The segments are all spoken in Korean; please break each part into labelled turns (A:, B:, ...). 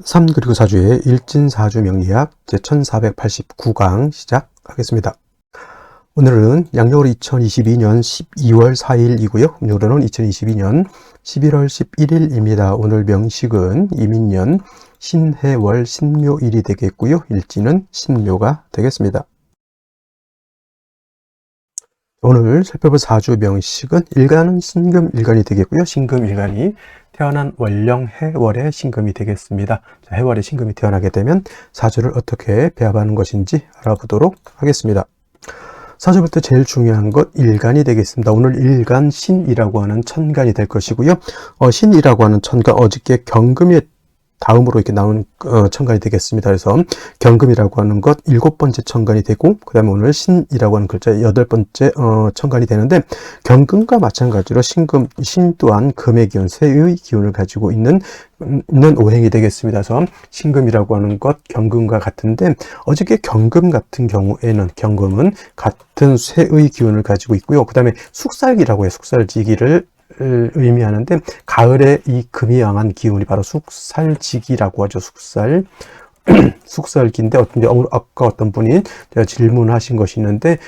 A: 3 그리고 4주의 일진사주 명리학 제1489강 시작하겠습니다. 오늘은 양력으로 2022년 12월 4일이고요. 음력으로는 2022년 11월 11일입니다. 오늘 명식은 이민년 신해월 신묘일이 되겠고요. 일진은 신묘가 되겠습니다. 오늘 살펴볼 4주 명식은 일간은 신금일간이 되겠고요. 신금일간이 태어난 월령 해월의 신금이 되겠습니다. 자, 해월의 신금이 태어나게 되면 사주를 어떻게 배합하는 것인지 알아보도록 하겠습니다. 사주부터 제일 중요한 것 일간이 되겠습니다. 오늘 일간 신이라고 하는 천간이 될 것이고요. 신이라고 하는 천간, 어저께 경금의 다음으로 이렇게 나온 천간이 되겠습니다. 그래서 경금이라고 하는 것 7번째 천간이 되고, 그 다음에 오늘 신이라고 하는 글자 8번째 천간이 되는데, 경금과 마찬가지로 신 또한 금의 기운, 쇠의 기운을 가지고 있는 오행이 되겠습니다. 그래서 신금이라고 하는 것 경금과 같은데, 어저께 경금 같은 경우에는 경금은 같은 쇠의 기운을 가지고 있고요. 그 다음에 숙살기라고 해요. 숙살지기를 의미하는데, 가을에 이 금이 강한 기운이 바로 숙살지기라고 하죠. 숙살기인데, 아까 어떤 분이 제가 질문하신 것이 있는데,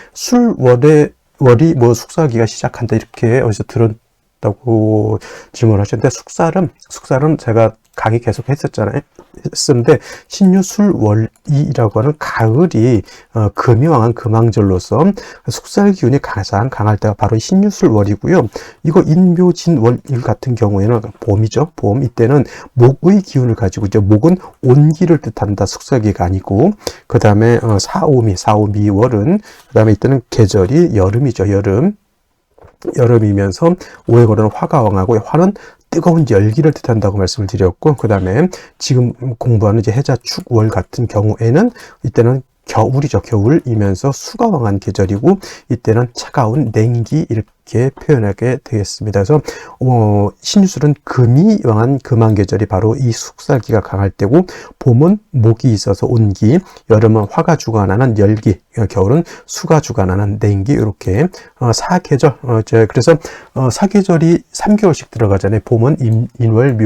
A: 월이 숙살기가 시작한다 이렇게 어디서 들었다고 질문하셨는데, 숙살은 제가 강의 계속 했었는데, 신유술월이라고 하는 가을이 금이 왕한 금왕절로서 숙살 기운이 가장 강할 때가 바로 신유술월이고요. 이거 인묘진월 같은 경우에는 봄이죠. 봄. 이때는 목의 기운을 가지고 있죠. 목은 온기를 뜻한다. 숙살기가 아니고. 그 다음에 사오미월은 그 다음에 이때는 계절이 여름이죠. 여름이면서 오해 걸어는 화가 왕하고, 화는 뜨거운 열기를 뜻한다고 말씀을 드렸고, 그 다음에 지금 공부하는 이제 해자축월 같은 경우에는 이때는 겨울이죠. 겨울이면서 수가 왕한 계절이고, 이때는 차가운 냉기 이렇게 표현하게 되겠습니다. 그래서 신유술은 금이 왕한 금한 계절이 바로 이 숙살기가 강할 때고, 봄은 목이 있어서 온기, 여름은 화가 주관하는 열기, 겨울은 수가 주관하는 냉기, 이렇게 사계절, 그래서 사계절이 3개월씩 들어가잖아요. 봄은 인월,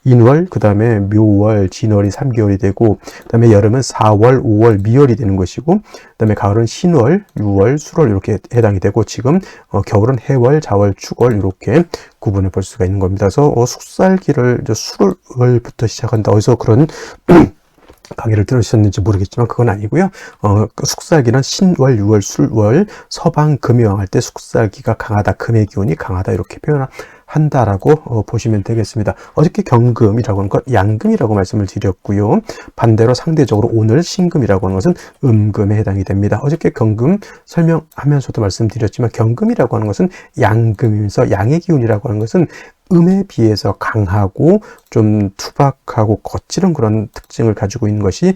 A: 인월, 그 다음에 묘월, 진월이 3개월이 되고, 그 다음에 여름은 4월, 5월, 미월이 되는 것이고, 그 다음에 가을은 신월, 6월, 수월 이렇게 해당이 되고, 지금 겨울은 해월, 자월, 축월 이렇게 구분해 볼 수가 있는 겁니다. 그래서 숙살기를 수월부터 시작한다. 어디서 그런 강의를 들으셨는지 모르겠지만 그건 아니고요. 숙살기는 신월, 6월, 술월, 서방 금이 왕할 때 숙살기가 강하다, 금의 기운이 강하다 이렇게 표현한다라고 보시면 되겠습니다. 어저께 경금이라고 하는 것 양금이라고 말씀을 드렸고요. 반대로 상대적으로 오늘 신금이라고 하는 것은 음금에 해당이 됩니다. 어저께 경금 설명하면서도 말씀드렸지만 경금이라고 하는 것은 양금이면서 양의 기운이라고 하는 것은 음에 비해서 강하고 좀 투박하고 거칠은 그런 특징을 가지고 있는 것이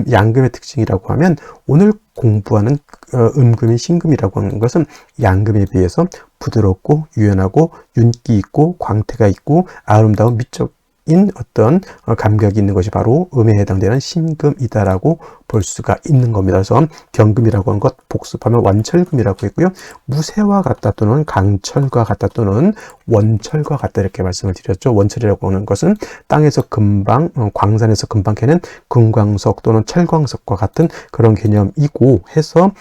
A: 양금의 특징이라고 하면, 오늘 공부하는 음금인 신금이라고 하는 것은 양금에 비해서 부드럽고 유연하고 윤기 있고 광태가 있고 아름다운 미적인 어떤 감각이 있는 것이 바로 음에 해당되는 신금이다라고 볼 수가 있는 겁니다. 그래서 경금이라고 하는 것 복습하면 완철금이라고 했고요. 무쇠와 같다 또는 강철과 같다 또는 원철과 같다 이렇게 말씀을 드렸죠. 원철이라고 하는 것은 땅에서 금방, 광산에서 금방 캐는 금광석 또는 철광석과 같은 그런 개념이고 해서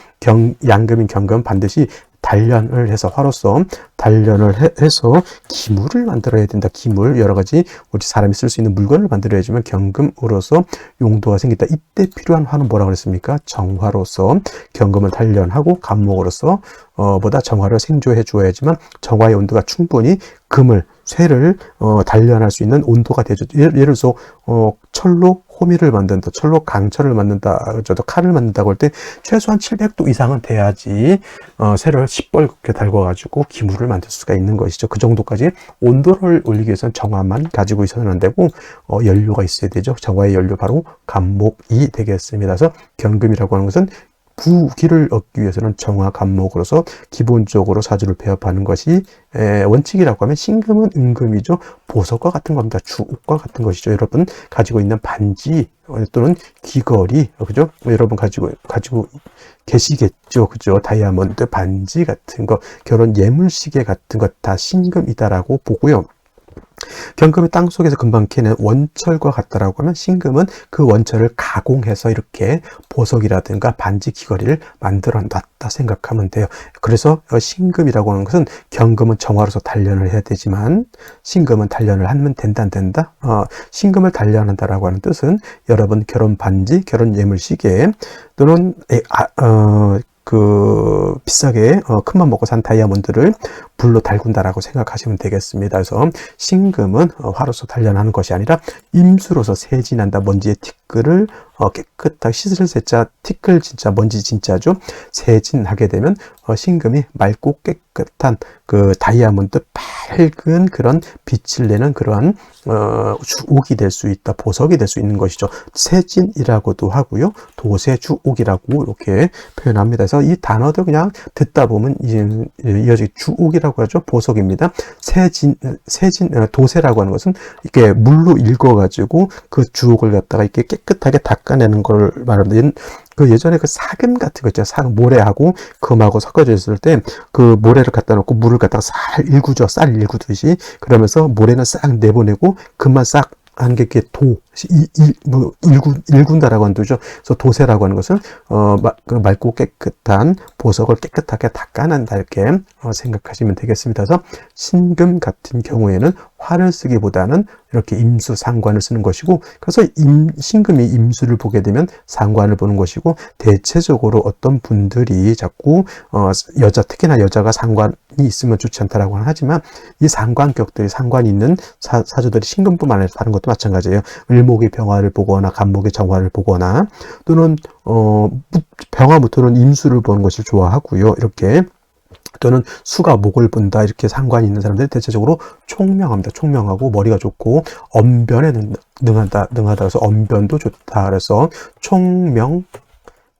A: 양금인 경금은 반드시 단련을 해서, 화로서 단련을 해서 기물을 만들어야 된다. 기물, 여러 가지 우리 사람이 쓸 수 있는 물건을 만들어야지만 경금으로서 용도가 생긴다. 이때 필요한 화는 뭐라고 그랬습니까? 정화로서 경금을 단련하고 간목으로서 보다 정화를 생조해 주어야지만 정화의 온도가 충분히 쇠를 단련할 수 있는 온도가 되죠. 예를 들어서 철로 호미를 만든다, 철로 강철을 만든다, 저도 칼을 만든다고 할 때 최소한 700도 이상은 돼야지 쇠를 시뻘겋게 달궈가지고 기물을 만들 수가 있는 것이죠. 그 정도까지 온도를 올리기 위해서는 정화만 가지고 있어서는 안 되고 연료가 있어야 되죠. 정화의 연료 바로 간목이 되겠습니다. 그래서 경금이라고 하는 것은 부기를 얻기 위해서는 정화 간목으로서 기본적으로 사주를 배합하는 것이 원칙이라고 하면, 신금은 음금이죠. 보석과 같은 겁니다. 주옥과 같은 것이죠. 여러분 가지고 있는 반지 또는 귀걸이, 그죠? 여러분 가지고 계시겠죠. 그죠? 다이아몬드 반지 같은 거, 결혼 예물시계 같은 것 다 신금이다라고 보고요. 경금이 땅속에서 금방 캐는 원철과 같다라고 하면 신금은 그 원철을 가공해서 이렇게 보석이라든가 반지 귀걸이를 만들어 놨다 생각하면 돼요. 그래서 신금이라고 하는 것은 경금은 정화로서 단련을 해야 되지만 신금은 단련을 하면 된다 안 된다? 신금을 단련한다라고 하는 뜻은 여러분 결혼 반지, 결혼 예물 시계 또는 비싸게 큰맘 먹고 산 다이아몬드를 불로 달군다라고 생각하시면 되겠습니다. 그래서 신금은 화로서 단련하는 것이 아니라 임수로서 세진한다. 먼지의 티끌을 깨끗하게 씻을 세자 티끌 진짜 먼지 진짜죠. 세진하게 되면 신금이 맑고 깨끗한 그 다이아몬드 밝은 그런 빛을 내는 그러한 주옥이 될 수 있다. 보석이 될 수 있는 것이죠. 세진이라고도 하고요. 도세주옥이라고 이렇게 표현합니다. 그래서 이 단어도 그냥 듣다 보면 이어지게 주옥이라고 하죠. 보석입니다. 도세라고 하는 것은 이렇게 물로 읽어가지고 그 주옥을 갖다가 이렇게 깨끗하게 닦아내는 걸 말합니다. 그 예전에 그 사금 같은 거 있잖아요. 사금, 모래하고 금하고 섞어져 있을 때 그 모래를 갖다 놓고 물을 갖다가 쌀 일구죠. 쌀 일구듯이. 그러면서 모래는 싹 내보내고 금만 싹 하는 게 이렇게 일군다라고 하는 뜻이죠. 그래서 도세라고 하는 것은, 맑고 깨끗한 보석을 깨끗하게 닦아낸다. 이렇게 생각하시면 되겠습니다. 그래서 신금 같은 경우에는 화를 쓰기보다는 이렇게 임수, 상관을 쓰는 것이고, 그래서 신금이 임수를 보게 되면 상관을 보는 것이고, 대체적으로 어떤 분들이 자꾸, 특히나 여자가 상관이 있으면 좋지 않다라고 하지만, 이 상관격들이, 상관이 있는 사주들이 신금뿐만 아니라 다른 것도 마찬가지예요. 을목이 병화를 보거나, 간목이 정화를 보거나, 또는, 병화부터는 임수를 보는 것을 좋아하고요. 이렇게. 또는 수가 목을 본다 이렇게 상관이 있는 사람들이 대체적으로 총명합니다. 총명하고 머리가 좋고 언변에 능하다 그래서 언변도 좋다. 그래서 총명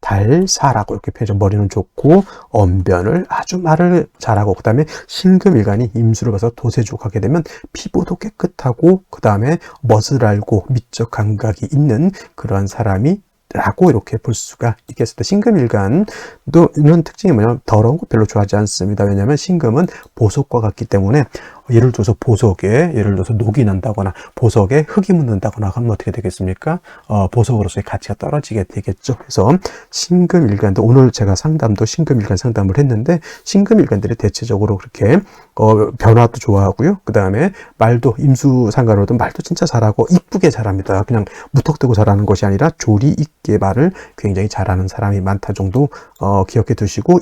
A: 달사라고 이렇게 표현하죠. 머리는 좋고 언변을 아주 말을 잘하고 그 다음에 신금일간이 임수를 봐서 도세주옥 하게 되면 피부도 깨끗하고 그 다음에 멋을 알고 미적 감각이 있는 그러한 사람이 라고 이렇게 볼 수가 있겠습니다. 신금일간은 특징이 뭐냐면 더러운 거 별로 좋아하지 않습니다. 왜냐하면 신금은 보석과 같기 때문에 예를 들어서 녹이 난다거나 보석에 흙이 묻는다거나 하면 어떻게 되겠습니까? 보석으로서의 가치가 떨어지게 되겠죠. 그래서 신금일간도 오늘 제가 신금일간 상담을 했는데 신금일간들이 대체적으로 그렇게 변화도 좋아하고요. 그 다음에 말도 임수상관으로도 말도 진짜 잘하고 이쁘게 잘합니다. 그냥 무턱대고 잘하는 것이 아니라 조리 있게 말을 굉장히 잘하는 사람이 많다 정도 기억해 두시고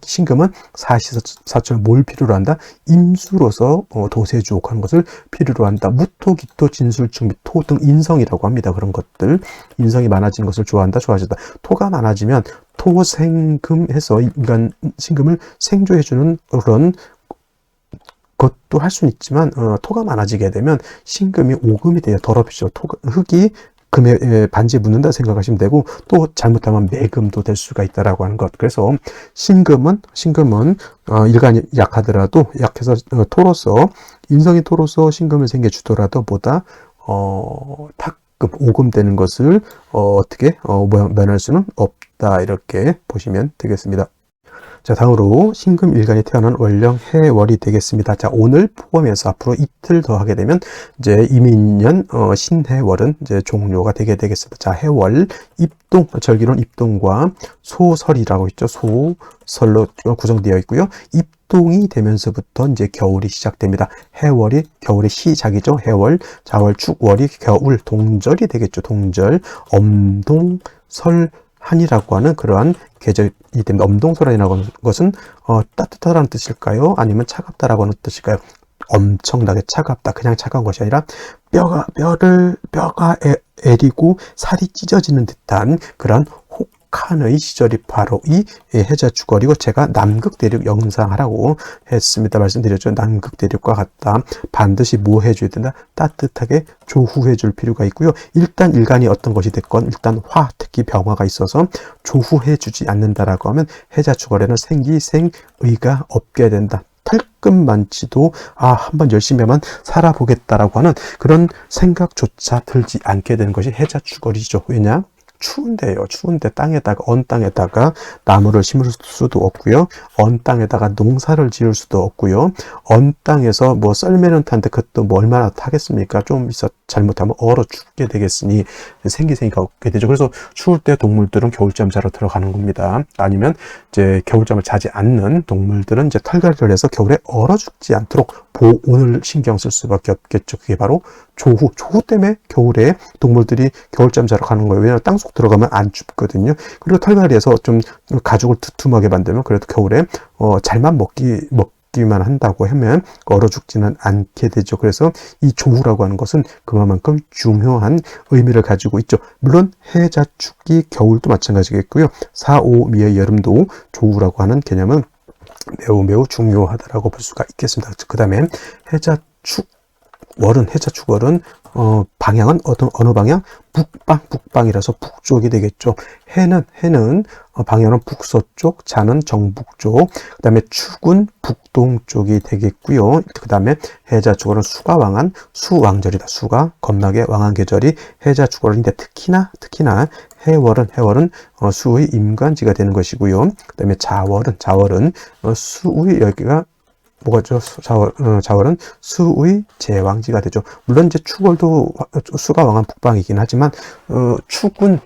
A: 신금은 사시사철 뭘 필요로 한다? 임수로서 도세주옥 하는 것을 필요로 한다. 무토, 기토, 진술, 충미, 토 등 인성이라고 합니다. 그런 것들. 인성이 많아지는 것을 좋아한다, 좋아하다. 토가 많아지면 토생금 해서 인간 신금을 생조해주는 그런 것도 할 수는 있지만 토가 많아지게 되면 신금이 오금이 돼요. 더럽히죠. 흙이 금에 반지에 묻는다 생각하시면 되고 또 잘못하면 매금도 될 수가 있다라고 하는 것. 그래서 신금은 일간이 약해서 토로서 인성이 토로서 신금을 생겨주더라도 보다 오금 되는 것을 어떻게 면할 수는 없다 이렇게 보시면 되겠습니다. 자, 다음으로 신금일간이 태어난 월령 해월이 되겠습니다. 자, 오늘 포함해서 앞으로 이틀 더 하게 되면 이제 이민년 신해월은 이제 종료가 되게 되겠습니다. 자, 해월 입동 절기론 입동과 소설이라고 있죠. 소설로 구성되어 있고요. 입동이 되면서부터 이제 겨울이 시작됩니다. 해월이 겨울의 시작이죠. 해월, 자월, 축월이 겨울, 동절이 되겠죠. 동절, 엄동, 설 한이라고 하는 그러한 계절이 됩니다. 엄동설한이라고 하는 것은 따뜻하다는 뜻일까요? 아니면 차갑다라고 하는 뜻일까요? 엄청나게 차갑다. 그냥 차가운 것이 아니라 뼈가 애리고 살이 찢어지는 듯한 그런 혹한의 시절이 바로 이 해자축월이고 제가 남극대륙 영상하라고 했습니다. 말씀드렸죠. 남극대륙과 같다. 반드시 뭐 해줘야 된다? 따뜻하게 조후해줄 필요가 있고요. 일단 일간이 어떤 것이 됐건 일단 특히 병화가 있어서 조후해주지 않는다라고 하면 해자축월에는 생기생의가 없게 된다. 털끝만치도 한번 열심히만 살아보겠다라고 하는 그런 생각조차 들지 않게 되는 것이 해자축월이죠. 왜냐? 추운데요. 추운데 땅에다가, 언 땅에다가 나무를 심을 수도 없고요. 언 땅에다가 농사를 지을 수도 없고요. 언 땅에서 뭐 썰매는 타는데 그것도 뭐 얼마나 타겠습니까? 좀 있어 잘못하면 얼어 죽게 되겠으니 생기가 없게 되죠. 그래서 추울 때 동물들은 겨울잠 자러 들어가는 겁니다. 아니면 이제 겨울잠을 자지 않는 동물들은 이제 털갈이를 해서 겨울에 얼어 죽지 않도록 보온을 신경 쓸 수밖에 없겠죠. 그게 바로 조후. 조후 때문에 겨울에 동물들이 겨울잠 자러 가는 거예요. 왜냐하면 땅속 들어가면 안 춥거든요. 그리고 털갈이해서 좀 가죽을 두툼하게 만들면 그래도 겨울에 잘만 먹기만 한다고 하면 얼어 죽지는 않게 되죠. 그래서 이 조후라고 하는 것은 그만큼 중요한 의미를 가지고 있죠. 물론 해자축이 겨울도 마찬가지겠고요. 사오미의 여름도 조후라고 하는 개념은 매우 중요하다라고 볼 수가 있겠습니다. 그 다음에 해자축월은 방향은 어느 방향? 북방이라서 북쪽이 되겠죠. 해는 방향은 북서쪽, 자는 정북쪽, 그 다음에 축은 북동쪽이 되겠고요. 그 다음에 해자축월은 수가 왕한 수왕절이다. 수가 겁나게 왕한 계절이 해자축월인데 특히나 해월은 수의 임관지가 되는 것이고요. 그 다음에 자월은 수의 여기가 뭐가죠? 자월은 수의 제왕지가 되죠. 물론 이제 축월도 수가 왕한 북방이긴 하지만 축은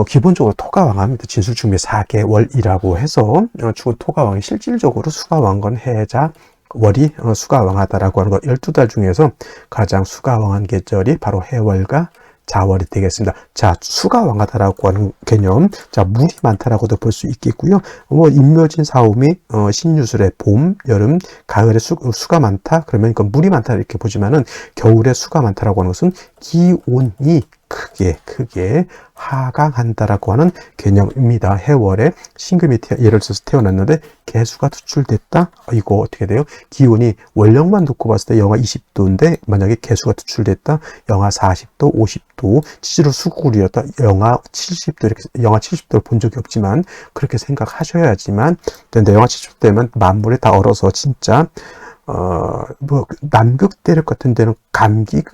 A: 기본적으로 토가 왕합니다. 진술충미 4개월이라고 해서 축은 토가 왕이 실질적으로 수가 왕한 건 해자 월이 수가 왕하다라고 하는 것 12달 중에서 가장 수가 왕한 계절이 바로 해월과 자월이 되겠습니다. 자, 수가 왕하다라고 하는 개념. 자, 물이 많다라고도 볼 수 있겠고요. 임묘진 사오미, 신유술의 봄, 여름, 가을에 수가 많다. 그러면 그 물이 많다 이렇게 보지만은 겨울에 수가 많다라고 하는 것은 기온이 크게 하강한다라고 하는 개념입니다. 해월에 신금이 예를 들어서 태어났는데 개수가 투출됐다. 이거 어떻게 돼요? 기온이 원령만 놓고 봤을 때 영하 20도인데 만약에 개수가 투출됐다. 영하 40도, 50도, 실제로 수국울이었다. 영하 70도 이렇게 영하 70도를 본 적이 없지만 그렇게 생각하셔야지만 근데 영하 70도 되면 만물이 다 얼어서 진짜 남극 대륙 같은 데는 감기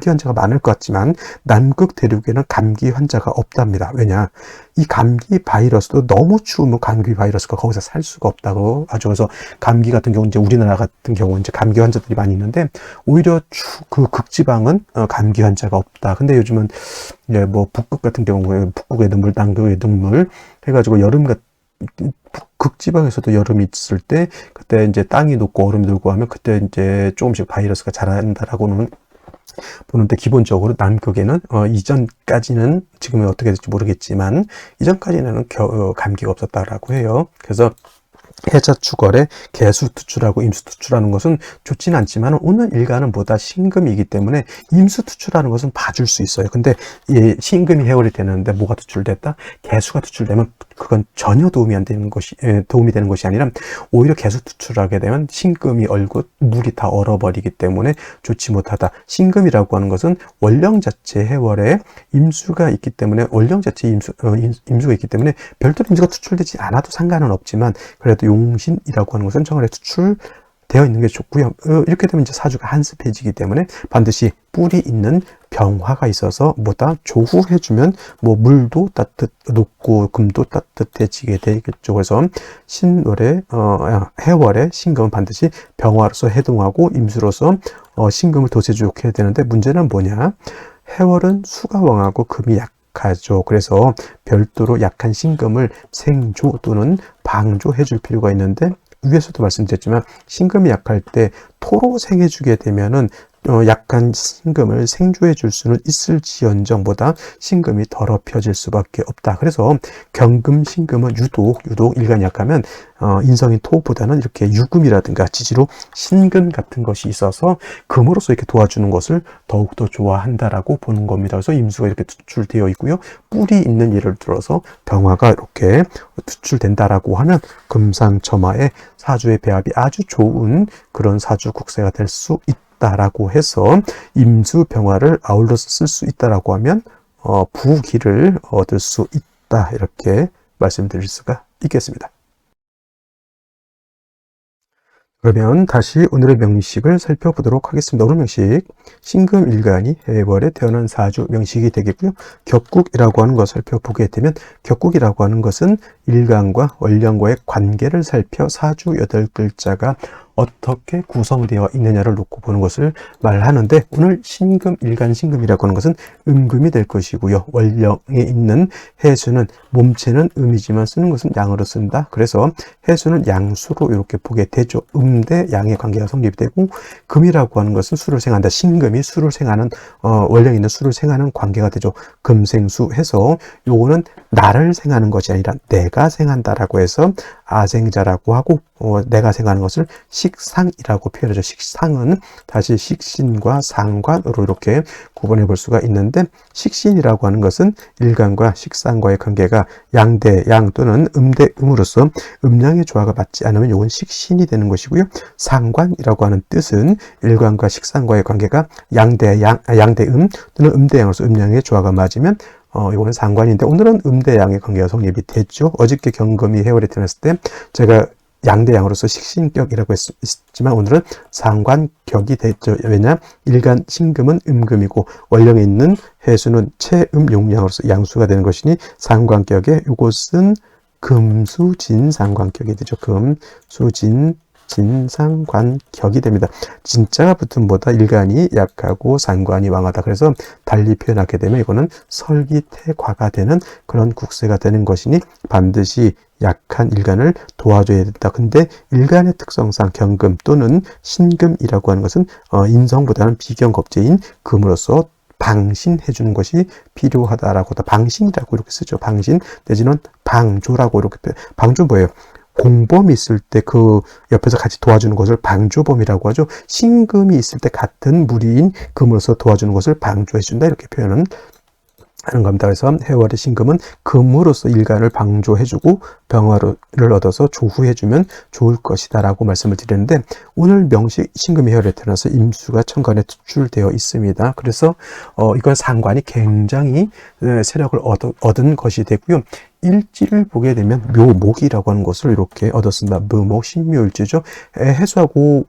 A: 환자가 많을 것 같지만 남극 대륙에는 감기 환자가 없답니다. 왜냐? 이 감기 바이러스도 너무 추우면 감기 바이러스가 거기서 살 수가 없다고 하죠. 그래서 감기 같은 경우 이제 우리나라 같은 경우 이제 감기 환자들이 많이 있는데 오히려 그 극지방은 감기 환자가 없다. 근데 요즘은 이제 뭐 북극 같은 경우에 북극의 눈물, 남극의 눈물 해가지고 극지방에서도 여름이 있을 때 그때 이제 땅이 녹고 얼음이 녹고 하면 그때 이제 조금씩 바이러스가 자란다라고는 보는데 기본적으로 남극에는 이전까지는 지금은 어떻게 될지 모르겠지만 이전까지는 감기가 없었다라고 해요. 그래서 해자축월에 개수투출하고 임수투출하는 것은 좋지는 않지만 오는 일간은 보다 신금이기 때문에 임수투출하는 것은 봐줄 수 있어요. 근데 신금이 해월이 되는데 뭐가 투출됐다? 개수가 투출되면 그건 전혀 도움이 되는 것이 아니라 오히려 개수 투출하게 되면 신금이 얼고 물이 다 얼어버리기 때문에 좋지 못하다. 신금이라고 하는 것은 원령 자체 해월에 임수가 있기 때문에 원령 자체 임수가 있기 때문에 별도로 임수가 투출되지 않아도 상관은 없지만 그래도 용신이라고 하는 것은 정월에 투출되어 있는 게 좋고요. 이렇게 되면 이제 사주가 한습해지기 때문에 반드시 뿔이 있는 병화가 있어서 뭐다 조후해주면 뭐 물도 녹고 금도 따뜻해지게 되겠죠. 그래서 해월에 신금은 반드시 병화로서 해동하고 임수로서 신금을 도세주옥해야 되는데 문제는 뭐냐? 해월은 수가 왕하고 금이 약하죠. 그래서 별도로 약한 신금을 생조 또는 방조해 줄 필요가 있는데 위에서도 말씀드렸지만 신금이 약할 때 토로 생해주게 되면은 약한 신금을 생조해 줄 수는 있을지언정보다 신금이 더럽혀질 수밖에 없다. 그래서 경금, 신금은 유독 일간이 약하면 인성인 토보다는 이렇게 유금이라든가 지지로 신금 같은 것이 있어서 금으로서 이렇게 도와주는 것을 더욱더 좋아한다라고 보는 겁니다. 그래서 임수가 이렇게 투출되어 있고요. 뿔이 있는 예를 들어서 병화가 이렇게 투출된다라고 하면 금상첨화의 사주의 배합이 아주 좋은 그런 사주 국세가 될 수 있다라고 해서 임수병화를 아울러서 쓸 수 있다라고 하면 부기를 얻을 수 있다 이렇게 말씀드릴 수가 있겠습니다. 그러면 다시 오늘의 명식을 살펴보도록 하겠습니다. 오늘 명식, 신금일간이 해월에 태어난 사주 명식이 되겠고요. 격국이라고 하는 것을 살펴보게 되면, 격국이라고 하는 것은 일간과 월령과의 관계를 살펴 사주 8글자가 어떻게 구성되어 있느냐를 놓고 보는 것을 말하는데, 오늘 신금, 일간 신금이라고 하는 것은 음금이 될 것이고요. 월령에 있는 해수는 몸체는 음이지만 쓰는 것은 양으로 쓴다. 그래서 해수는 양수로 이렇게 보게 되죠. 대 양의 관계가 성립이 되고, 금이라고 하는 것은 수를 생한다. 신금이 수를 생하는, 월령에 있는 수를 생하는 관계가 되죠. 금생수 해서 요거는 나를 생하는 것이 아니라 내가 생한다라고 해서 아생자라고 하고, 내가 생하는 것을 식상이라고 표현하죠. 식상은 다시 식신과 상관으로 이렇게 구분해 볼 수가 있는데, 식신이라고 하는 것은 일간과 식상과의 관계가 양대 양 또는 음대 음으로서 음양의 조화가 맞지 않으면 이건 식신이 되는 것이고요. 상관이라고 하는 뜻은 일간과 식상과의 관계가 양대 음 또는 음대 양으로서 음양의 조화가 맞으면 이거는 상관인데, 오늘은 음대양의 관계가 성립이 됐죠. 어저께 경금이 해월에 태어났을 때 제가 양대양으로서 식신격이라고 했지만, 오늘은 상관격이 됐죠. 왜냐? 일간 신금은 음금이고 월령에 있는 해수는 체음용량으로서 양수가 되는 것이니 상관격에 이곳은 금수진 상관격이 되죠. 금수진 진상관격이 됩니다. 진짜가 붙은 보다 일간이 약하고 상관이 왕하다. 그래서 달리 표현하게 되면 이거는 설기태과가 되는 그런 국세가 되는 것이니 반드시 약한 일간을 도와줘야 된다. 근데 일간의 특성상 경금 또는 신금이라고 하는 것은 인성보다는 비경겁제인 금으로서 방신해 주는 것이 필요하다라고, 방신이라고 이렇게 쓰죠. 방신 내지는 방조라고 이렇게. 방조 뭐예요? 공범이 있을 때 그 옆에서 같이 도와주는 것을 방조범이라고 하죠. 신금이 있을 때 같은 무리인 금으로서 도와주는 것을 방조해준다, 이렇게 표현은 하는 겁니다. 그래서 해월의 신금은 금으로서 일간을 방조해주고 병화를 얻어서 조후해주면 좋을 것이다 라고 말씀을 드렸는데, 오늘 명식 신금이 해월에 태어나서 임수가 천간에 투출되어 있습니다. 그래서 이건 상관이 굉장히 세력을 얻은 것이 되고요. 일지를 보게 되면 묘목이라고 하는 것을 이렇게 얻었습니다. 묘목, 신묘일지죠. 해수하고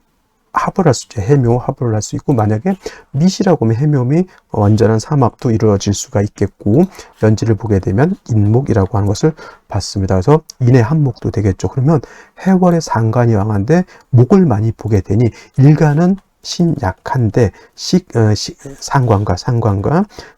A: 합을 할 수 있죠. 해묘 합을 할 수 있고, 만약에 미시라고 하면 해묘미 완전한 삼합도 이루어질 수가 있겠고, 연지를 보게 되면 인목이라고 하는 것을 봤습니다. 그래서 인의 한목도 되겠죠. 그러면 해월의 상관이 왕한데 목을 많이 보게 되니 일간은 신약한데 상관과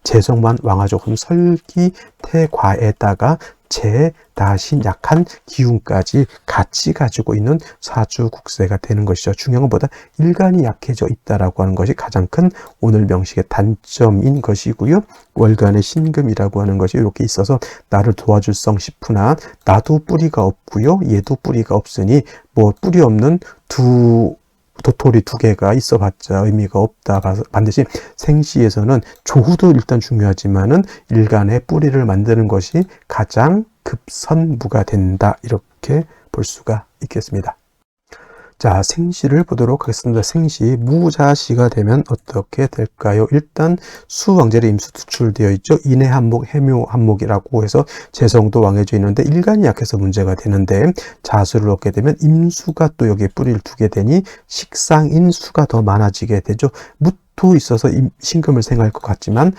A: 재성만 왕하죠. 그럼 설기태과에다가 재다신 약한 기운까지 같이 가지고 있는 사주국세가 되는 것이죠. 중요한 것보다 일간이 약해져 있다라고 하는 것이 가장 큰 오늘 명식의 단점인 것이고요. 월간의 신금이라고 하는 것이 이렇게 있어서 나를 도와줄 성 싶으나 나도 뿌리가 없고요. 얘도 뿌리가 없으니 뭐 뿌리 없는 도토리 두 개가 있어봤자 의미가 없다. 반드시 생시에서는 조후도 일단 중요하지만은 일간의 뿌리를 만드는 것이 가장 급선무가 된다. 이렇게 볼 수가 있겠습니다. 자, 생시를 보도록 하겠습니다. 생시, 무자시가 되면 어떻게 될까요? 일단 수왕절에 임수 투출되어 있죠. 인해 한목, 해묘 한목이라고 해서 재성도 왕해져 있는데 일간이 약해서 문제가 되는데, 자수를 얻게 되면 임수가 또 여기에 뿌리를 두게 되니 식상인 수가 더 많아지게 되죠. 무토 있어서 신금을 생할 것 같지만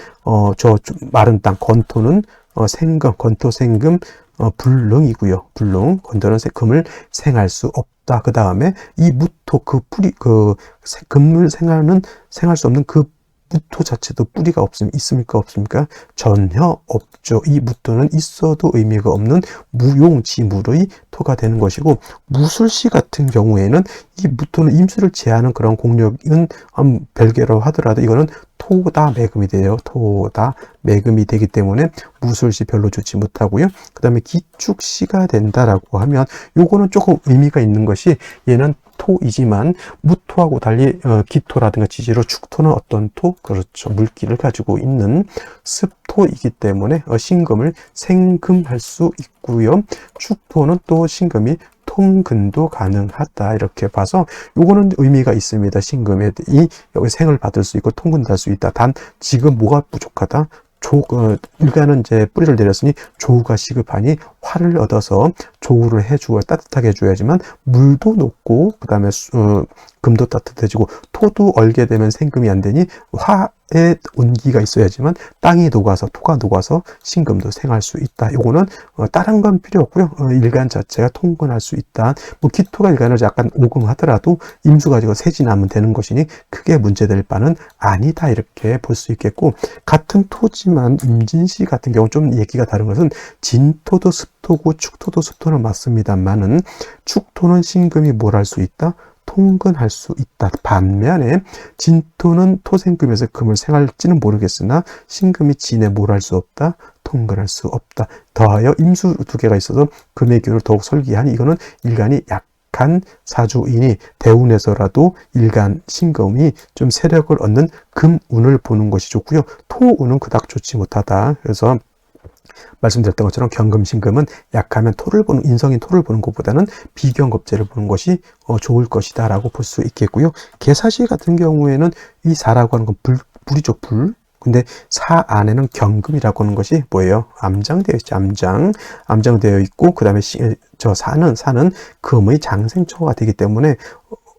A: 저 마른 땅 건토는 생금, 건토 생금 불능이고요. 불능, 건토는 금을 생할 수 없다. 그 다음에 이 무토, 금을 생할 수 없는 그 무토 자체도 뿌리가 있습니까? 없습니까? 전혀 없죠. 이 무토는 있어도 의미가 없는 무용지물의 토가 되는 것이고, 무술시 같은 경우에는 이 무토는 임수를 제하는 그런 공력은 별개로 하더라도 이거는 토다 매금이 돼요. 토다 매금이 되기 때문에 무술시 별로 좋지 못하고요. 그 다음에 기축시가 된다라고 하면 요거는 조금 의미가 있는 것이, 얘는 토이지만 무토하고 달리 기토라든가 지지로 축토는 어떤 토? 그렇죠. 물기를 가지고 있는 습토이기 때문에 신금을 생금할 수 있고요. 축토는 또 신금이 통근도 가능하다. 이렇게 봐서 요거는 의미가 있습니다. 신금에 여기 생을 받을 수 있고 통근도 할 수 있다. 단 지금 뭐가 부족하다? 일간은 이제 뿌리를 내렸으니 조우가 시급하니 화를 얻어서 조우를 해주어 따뜻하게 해줘야지만 물도 녹고 그다음에 금도 따뜻해지고 토도 얼게 되면 생금이 안 되니 화의 온기가 있어야지만 땅이 녹아서 토가 녹아서 신금도 생할 수 있다. 요거는 다른 건 필요 없고요. 일간 자체가 통근할 수 있다. 뭐 기토가 일간을 약간 오금하더라도 임수 가지고 세진하면 되는 것이니 크게 문제될 바는 아니다 이렇게 볼 수 있겠고, 같은 토지만 임진시 같은 경우 좀 얘기가 다른 것은 진토도 습토고 축토도 습토는 맞습니다만은 축토는 신금이 뭘 할 수 있다? 통근할 수 있다. 반면에 진토는 토생금에서 금을 생할지는 모르겠으나 신금이 진에 뭘 할 수 없다? 통근할 수 없다. 더하여 임수 두 개가 있어서 금의 기운을 더욱 설기하니 이거는 일간이 약한 사주이니 대운에서라도 일간 신금이 좀 세력을 얻는 금운을 보는 것이 좋고요. 토운은 그닥 좋지 못하다. 그래서 말씀드렸던 것처럼 경금신금은 약하면 토를 보는, 인성인 토를 보는 것보다는 비경겁제를 보는 것이 좋을 것이다 라고 볼 수 있겠고요. 개사시 같은 경우에는 이 사라고 하는 건 불이죠, 불. 근데 사 안에는 경금이라고 하는 것이 뭐예요? 암장되어 있죠. 암장되어 있고, 그 다음에 사는 금의 장생초가 되기 때문에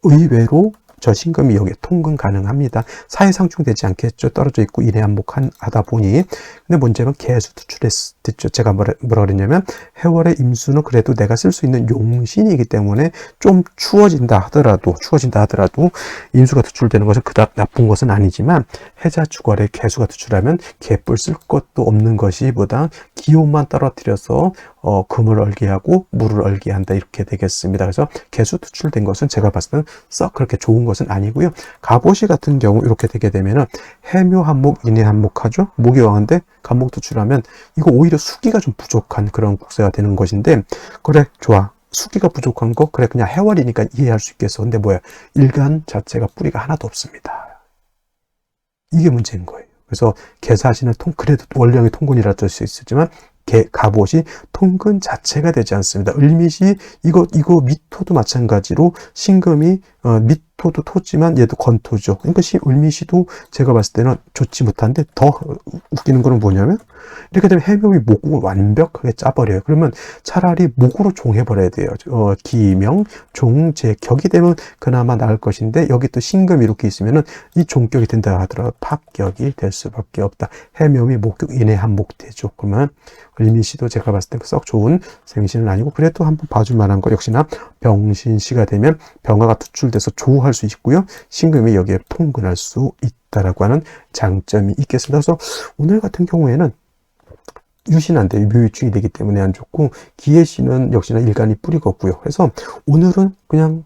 A: 의외로 저 신금이 여기에 통근 가능합니다. 사회상충되지 않겠죠. 떨어져 있고 인해한목하다 보니. 근데 문제는 개수 투출했죠. 제가 뭐라 그랬냐면 해월의 임수는 그래도 내가 쓸 수 있는 용신이기 때문에 좀 추워진다 하더라도 임수가 투출되는 것은 그닥 나쁜 것은 아니지만 해자축월에 개수가 투출하면 개뿔 쓸 것도 없는 것이 보다 기온만 떨어뜨려서 금을 얼기하고 물을 얼기한다 이렇게 되겠습니다. 그래서 개수 투출된 것은 제가 봤을 때는 썩 그렇게 좋은 것은 아니고요. 갑오시 같은 경우 이렇게 되게 되면은 해묘한목, 인해한목하죠. 목이 왕한데 갑목 투출하면 이거 오히려 수기가 좀 부족한 그런 국세가 되는 것인데, 그래 좋아. 수기가 부족한 거 그래 그냥 해월이니까 이해할 수 있겠어. 근데 뭐야? 일간 자체가 뿌리가 하나도 없습니다. 이게 문제인 거예요. 그래서 개사시는 그래도 원령의 통근이라도 할 수 있었지만 갑옷이 통근 자체가 되지 않습니다. 을밋이 이거 미토도 마찬가지로 신금이 미토도 토지만 얘도 건토죠. 그러니까 을밋이도 제가 봤을 때는 좋지 못한데, 더 웃기는 거는 뭐냐면 이렇게 되면 해묘이 목을 완벽하게 짜버려요. 그러면 차라리 목으로 종해버려야 돼요. 기명, 종, 제 격이 되면 그나마 나을 것인데 여기 또 신금이 이렇게 있으면은 이 종격이 된다 하더라도 합격이 될 수밖에 없다. 해묘이 목격 인해한목되죠. 그러면 을밋이도 제가 봤을 때 썩 좋은 생신은 아니고, 그래도 한번 봐줄 만한 거 역시나 병신시가 되면 병화가 투출돼서 조우할 수 있고요. 신금이 여기에 통근할 수 있다라고 하는 장점이 있겠습니다. 그래서 오늘 같은 경우에는 유신한데 묘유충이 되기 때문에 안 좋고, 기해시는 역시나 일간이 뿌리가 없고요. 그래서 오늘은 그냥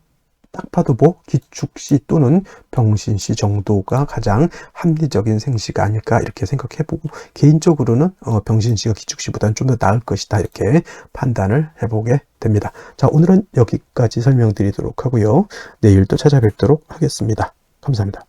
A: 딱 봐도 기축시 또는 병신시 정도가 가장 합리적인 생시가 아닐까 이렇게 생각해보고, 개인적으로는 병신시가 기축시보다는 좀 더 나을 것이다 이렇게 판단을 해보게 됩니다. 자, 오늘은 여기까지 설명드리도록 하고요. 내일 또 찾아뵙도록 하겠습니다. 감사합니다.